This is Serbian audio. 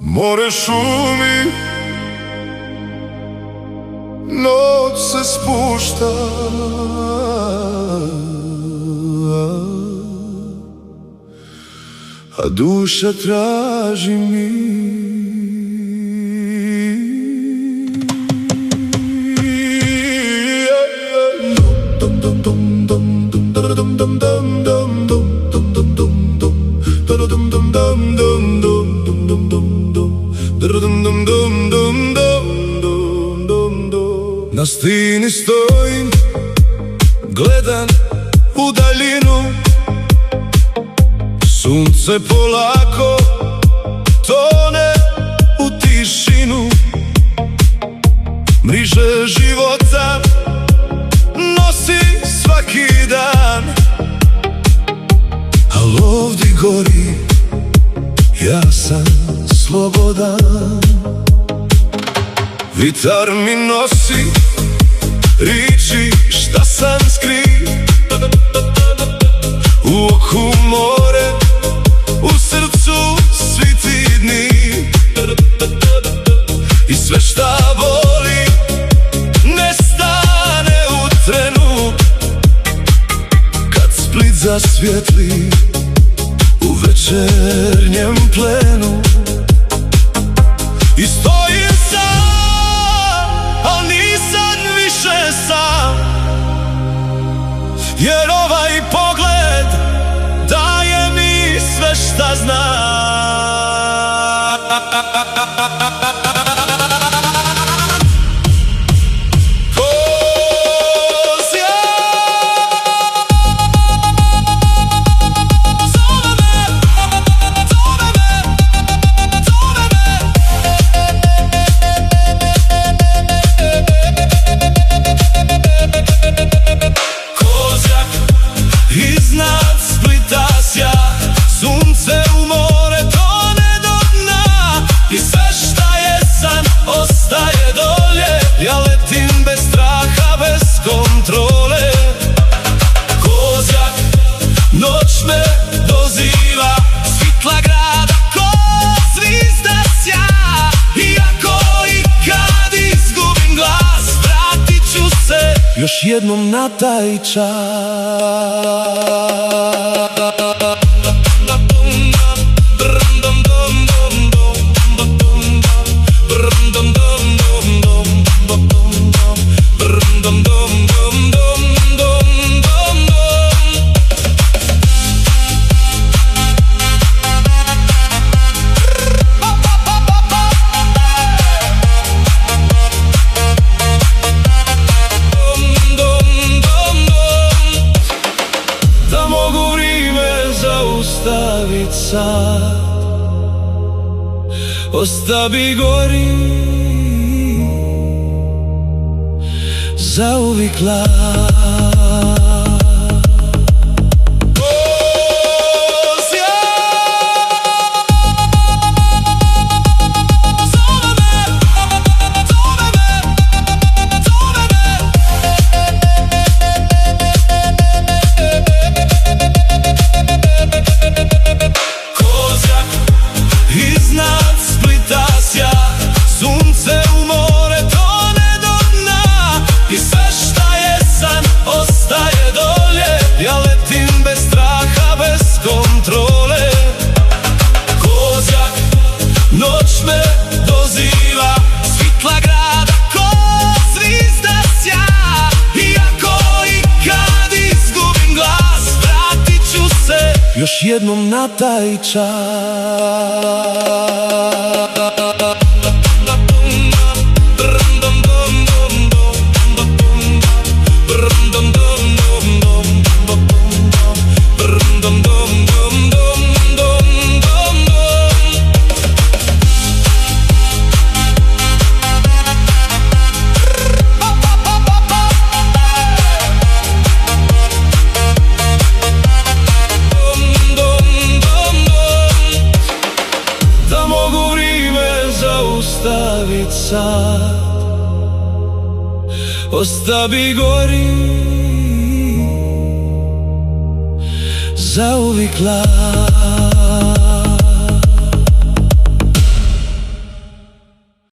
More šumi, noć se spušta, a duša traži mir. Na stini stojim, gledam u daljinu, sunce polako tone u tišinu. Mriže života nosi svaki dan, al ovdje gori, ja sam slobodan. Vitar mi nosi riči šta sam skri, u oku more, u srcu svi ti dni. I sve šta boli nestane u trenu, kad Split zasvijetli u večernjem plenu. I stojim sam, al nisam više sam, jer ovaj pogled daje mi sve šta znam. Iznad Splita sjaj, sunce u more tone do dna. I sve šta je san ostaje dolje, ja letim bez straha, bez kontrole. Kozjak, noć me doziva, svitla grada ko zvizda sja. Iako i kad izgubim glas, vratit ću se još jednom na taj čas. Da mogu vrijeme zaustavit sad, ostavi gori zauvijek glas. Iznad Splita sjaj, sunce u more tone do dna. I sve šta je san ostaje dolje, ja letim bez straha, bez kontrole. Kozjak, noć me doziva, svitla grada ko zvizda sja. Iako i kad izgubim glas, vratit ću se još jednom na taj čas. Da mogu vrijeme zaustavit sad, ostavi gori zauvijek glas.